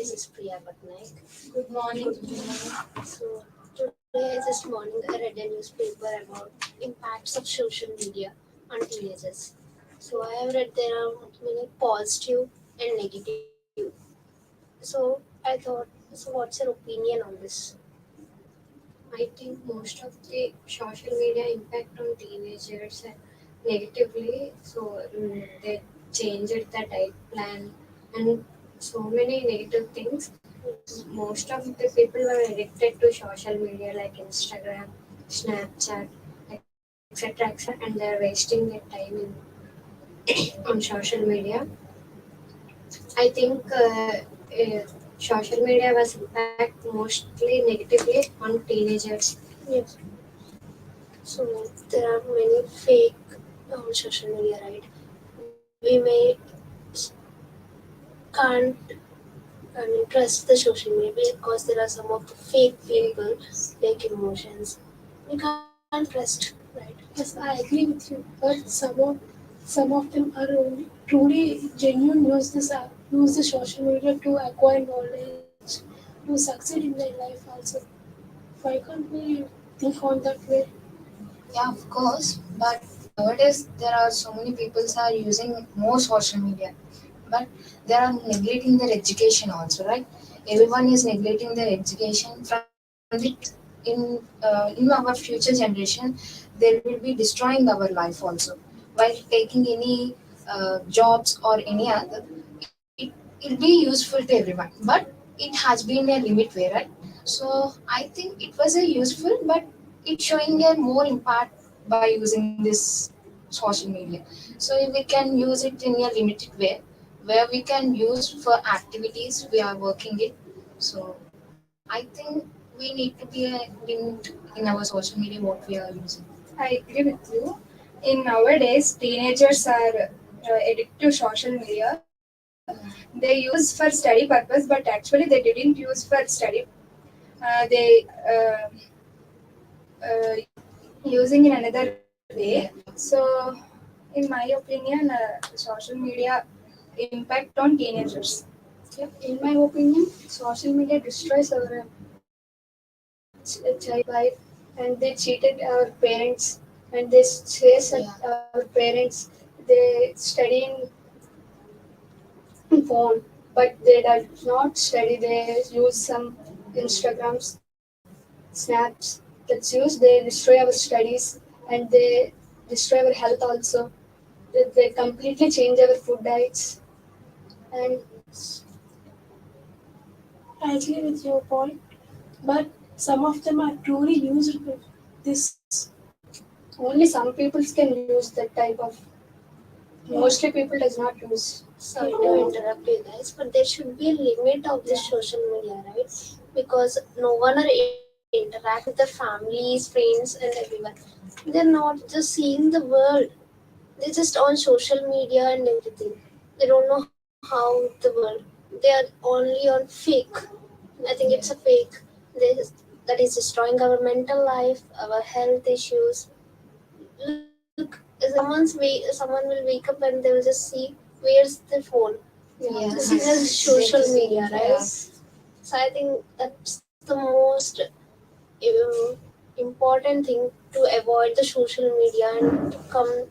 this is Priya Patnaik. Good morning. Good morning. So today, this morning, I read a newspaper about impacts of social media on teenagers. So I have read there are many positive and negative. So I thought, so what's your opinion on this? I think most of the social media impact on teenagers negatively. They changed the diet plan and so many negative things. Most of the people were addicted to social media like Instagram, Snapchat, etc., etc., and they're wasting their time on social media. I think social media was impact mostly negatively on teenagers. Yes. So there are many fake on social media, right? We may can't trust the social media because there are some of the fake people, fake emotions. We can't trust, right? Yes, I agree with you. But some of them are truly genuine. Use the social media to acquire knowledge, to succeed in their life also. Why can't we think on that way? Yeah, of course. But nowadays there are so many people are using more social media, but they are neglecting their education also, right? Everyone is neglecting their education from the in our future generation. They will be destroying our life also while taking any jobs or any other. It'll be useful to everyone, but it has been a limit way, right? So I think it was a useful, but it's showing a more impact by using this social media. So we can use it in a limited way, where we can use for activities we are working in. So I think we need to be a limit in our social media what we are using. I agree with you. In nowadays, teenagers are addicted to social media. They use for study purpose, but actually they didn't use for study. They using in another way. So, in my opinion, social media impact on teenagers. Yeah, in my opinion, social media destroys our child life, and they cheated our parents, and they chase at our parents. They study in phone, but they do not study. They use some Instagrams, snaps that's used. They destroy our studies, and they destroy our health also. They completely change our food diets, and I agree with your point. But some of them are truly used with this. only some people can use that type of. Mostly people does not use. Sorry to interrupt you guys, but there should be a limit of this social media, right? Because no one are interact with their families, friends, and everyone. They're not just seeing the world. They're just on social media and everything. They don't know how the world. They are only on fake. I think it's a fake. That is destroying our mental life, our health issues. Look, someone will wake up and they will just see where's the phone. Yeah. This is social media, right? So I think that's the most um, important thing to avoid the social media and to come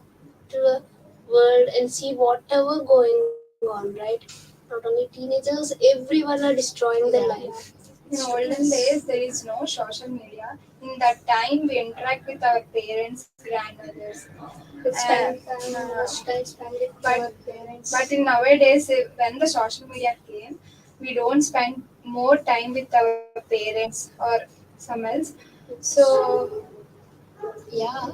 to the world and see whatever going on, right? Not only teenagers, everyone are destroying their life. In olden days, there is no social media. In that time, we interact with our parents, grandmothers. Much time spent with our parents. But in nowadays, when the social media came, we don't spend more time with our parents or some else. So yeah,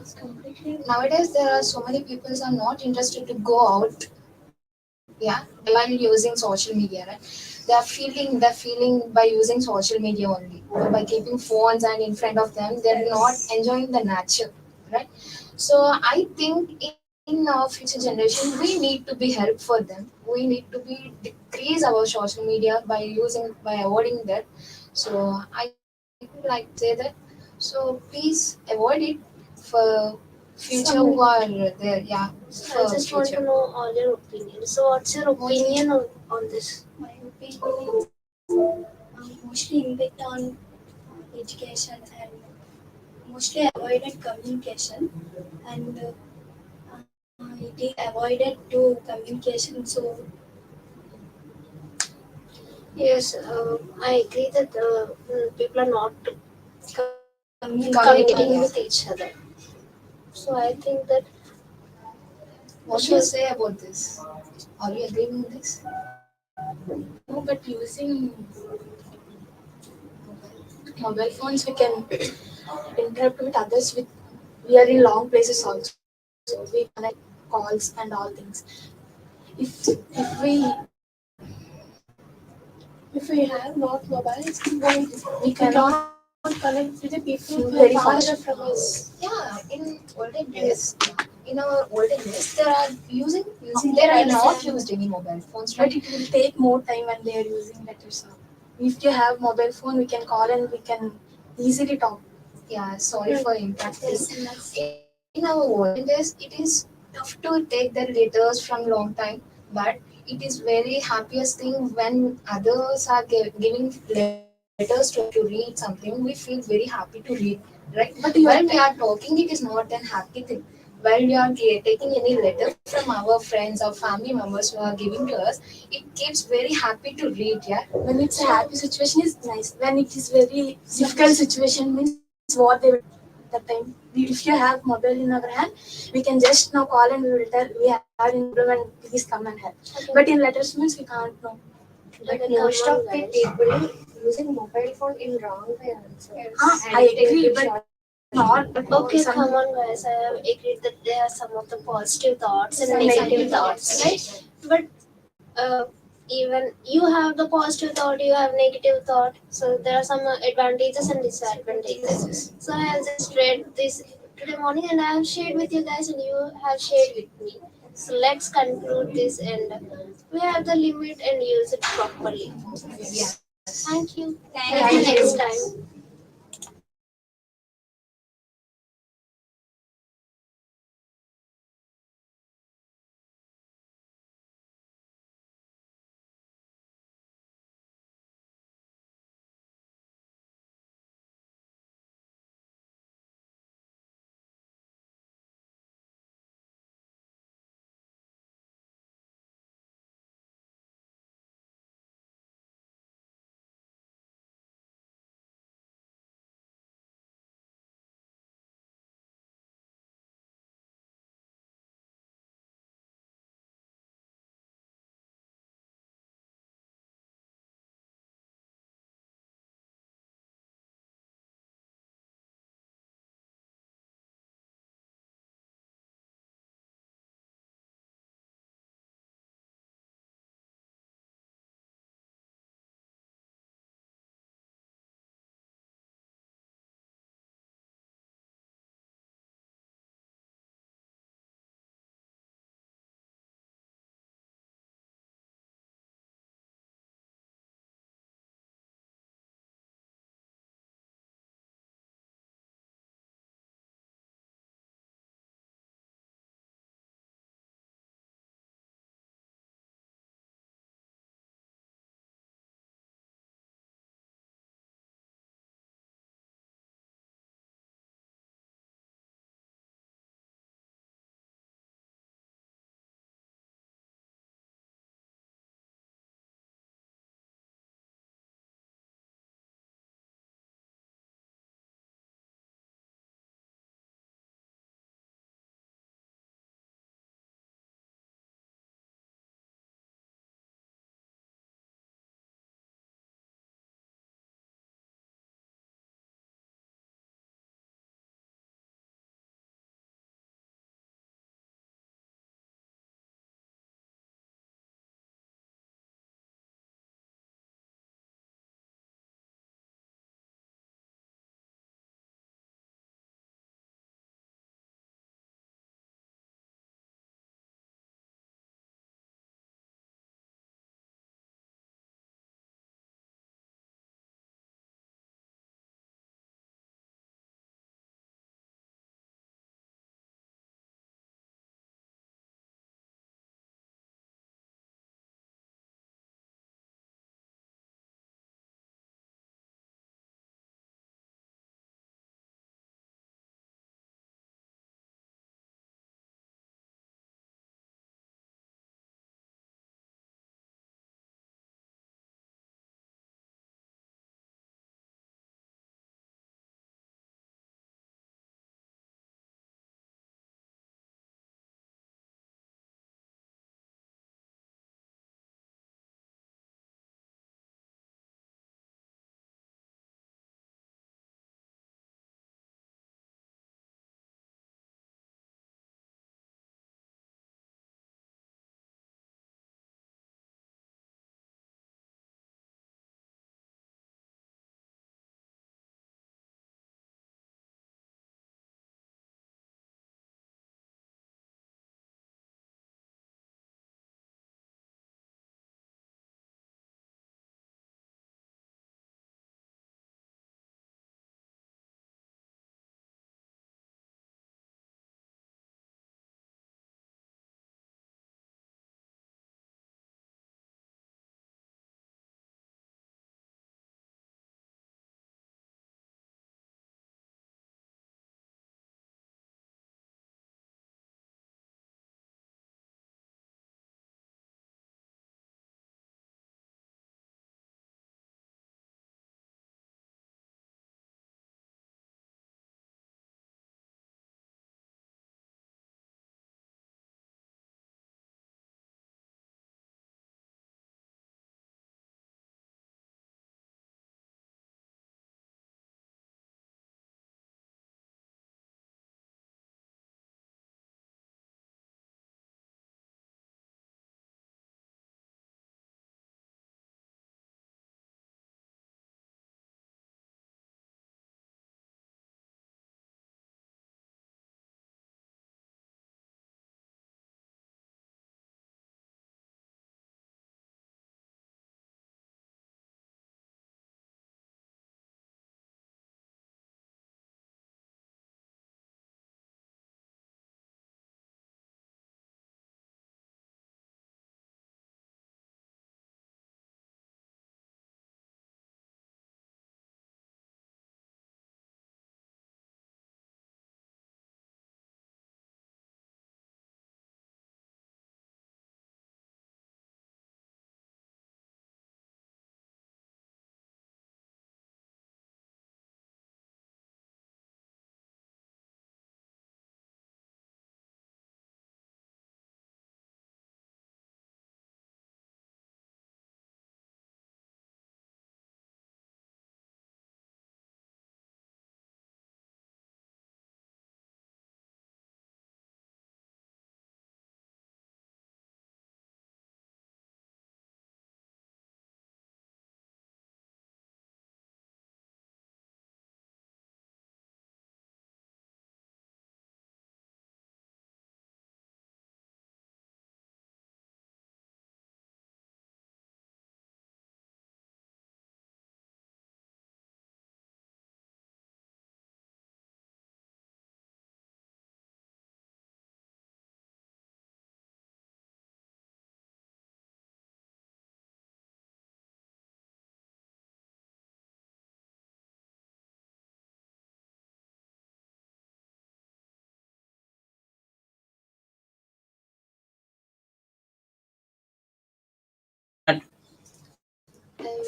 nowadays there are so many people are not interested to go out. Yeah, while using social media, right? They're feeling by using social media only, by keeping phones and in front of them, they're not enjoying the nature, right? So I think in our future generation, we need to be help for them. We need to be decrease our social media by avoiding that. So I would like to say that. So please avoid it for future who are there. Yeah, for I just want future. to know all your opinion. So, what's your opinion on this? My opinion is mostly impact on education and mostly avoided communication and it is avoided to communication. So Yes, I agree that people are not communicating with Communicating. each other. So I think that What do you say about this? Are you agreeing with this? no, but using mobile phones we can interact with others with we are in long places also. We connect calls and all things. If we have not mobiles, we cannot connect with the people very far away from us. Yeah, in olden days, in our olden days, there are Using there are letters not and used any mobile phones, but right? it will take more time when they are using letters. If you have mobile phone, we can call and we can easily talk. Yeah, sorry for interrupting. Yes. In our olden days, it is tough to take the letters from long time, but it is very happiest thing when others are giving letters to us to read something. We feel very happy to read, right? But you While are we are talking, it is not an happy thing. While we are taking any letter from our friends or family members who are giving to us, it keeps very happy to read. Yeah. when it's a happy situation is nice. When it is very difficult situation means what they will that time. If you have mobile in our hand, we can just now call and we will tell we have any problem and please come and help. okay. But in letters means we can't know. But But come most on, of the guys. people using mobile phone in wrong way also. I agree, but not Okay, some come on, guys. I have agreed that there are some of the positive thoughts and some negative negative thoughts, thoughts. right? But even you have the positive thought, you have negative thought. So there are some advantages and disadvantages. So I have just read this today morning, and I have shared with you guys, and you have shared with me. So let's conclude this, and we have the limit and use it properly. Yes. Thank you. Thank Till you. next time.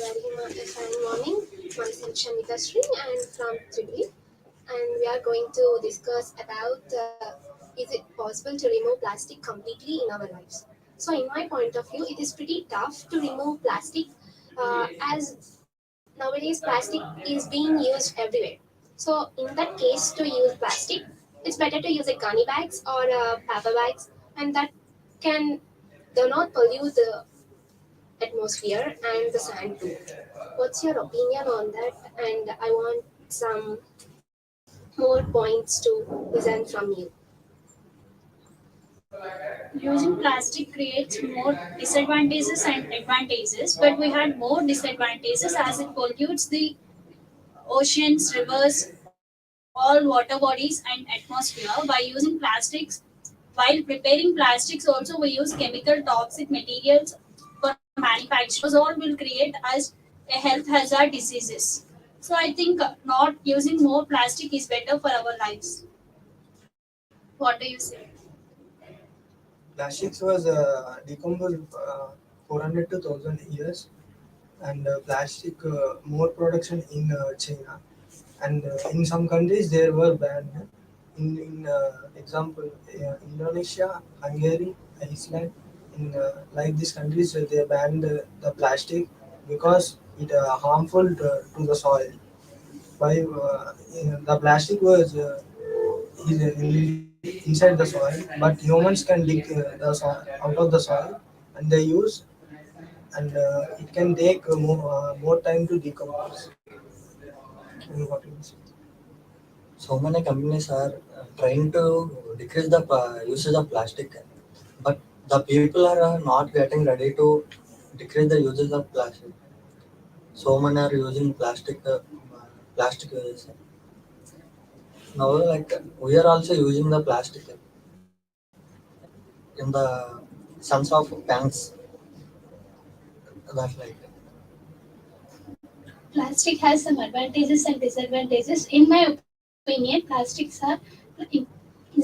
fine morning. Myself Shamita Sri and from Tripoli, and we are going to discuss about is it possible to remove plastic completely in our lives. So, in my point of view, it is pretty tough to remove plastic as nowadays plastic is being used everywhere. So, in that case, to use plastic, it's better to use a gunny bags or paper bags, and that can do not pollute the atmosphere and the sand too. What's your opinion on that? And I want some more points to listen from you. Using plastic creates more disadvantages and advantages, but we had more disadvantages as it pollutes the oceans, rivers, all water bodies, and atmosphere by using plastics. While preparing plastics, also we use chemical toxic materials for manufacturing. Those all will create us a health hazard diseases. So I think not using more plastic is better for our lives. What do you say? Plastics was decomposed 400 to 1000 years, and plastic more production in China, and in some countries they were banned. In example, Indonesia, Hungary, Iceland, in like these countries, they banned the plastic because it harmful to the soil. Why the plastic was inside the soil, but humans can dig the soil out of the soil, and they use, and it can take more time to decompose. And what else? So many companies are trying to decrease the usage of plastic, but the people are not getting ready to decrease the usage of plastic. So many are using plastic uses. Now, like we are also using the plastic in the sense of pants. That like Plastic has some advantages and disadvantages. In my opinion, plastics are, in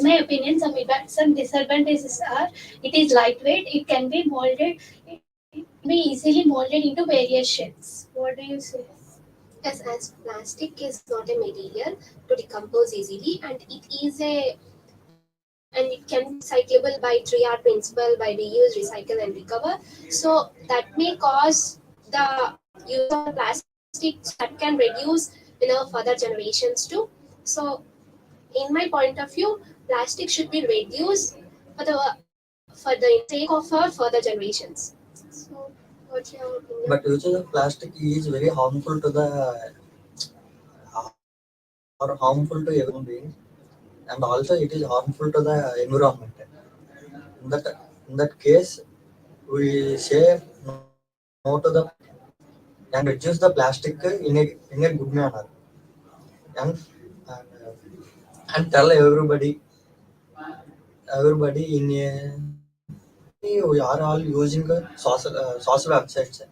my opinion, some disadvantages are it is lightweight, it can be molded, it can be easily molded into various shapes. What do you say? As plastic is not a material to decompose easily, and it can be recyclable by 3R principle by reuse, recycle, and recover. So that may cause the use of the plastic, so that can reduce further generations too. So in my point of view, plastic should be reduced for the sake of our further generations. So what's your opinion? but usage of plastic is very harmful to the or harmful to every being, and also it is harmful to the environment. In that case, we say no to the and reduce the plastic in a good manner, and tell everybody in a we are all using social websites.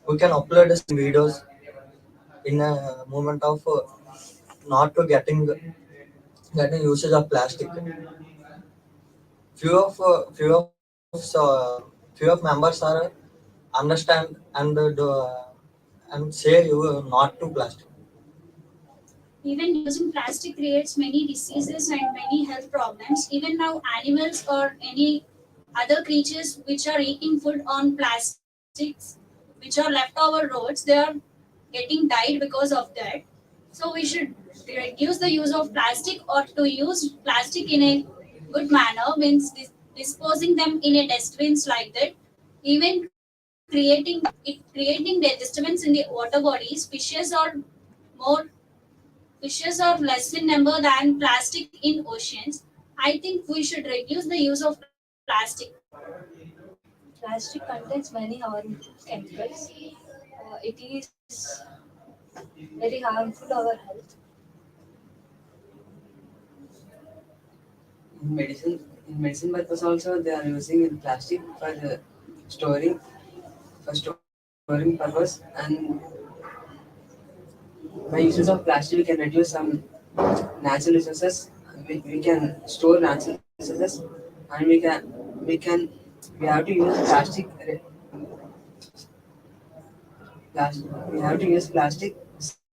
We can upload some videos in a moment of not to getting usage of plastic. Few of members are understand and say you not to plastic. Even using plastic creates many diseases and many health problems. Even now, animals or any other creatures which are eating food on plastics, which are left over roads, they are getting died because of that. So we should reduce the use of plastic or to use plastic in a good manner, means disposing them in a dustbins like that. Even creating the disturbance in the water bodies. More Fishes are less in number than plastic in oceans. I think we should reduce the use of plastic. Plastic contains many harmful chemicals. It is very harmful to our health. In medicine purpose also they are using in plastic for storing storing purpose, and by usage of plastic we can reduce some natural resources. We can store natural resources, and we have to use plastic We have to use plastic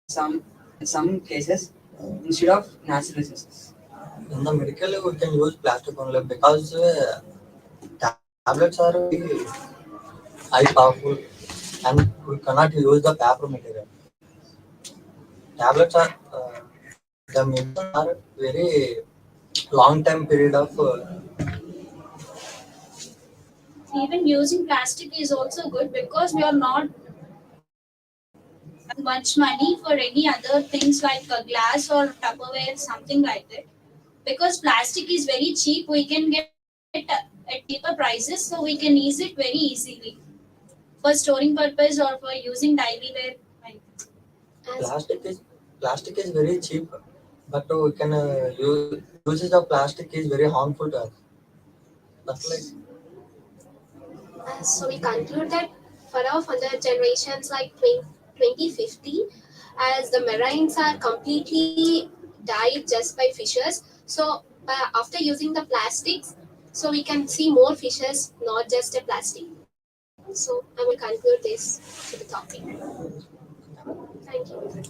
some cases instead of natural resources. In the medical, we can use plastic only because tablets are very high powerful and we cannot use the paper material. Tablets are the medicine are very long time period of Even using plastic is also good because we are not much money for any other things like a glass or Tupperware, something like that. Because plastic is very cheap, we can get at cheaper prices, so we can use it very easily for storing purpose or for using daily wear. Like, As plastic is very cheap, but we can uses of plastic is very harmful to us. That's like so we conclude that for our further generations like 2050, as the marines are completely died just by fishes, so after using the plastics, so we can see more fishes, not just a plastic. So I'm going to conclude this to the topic. Thank you.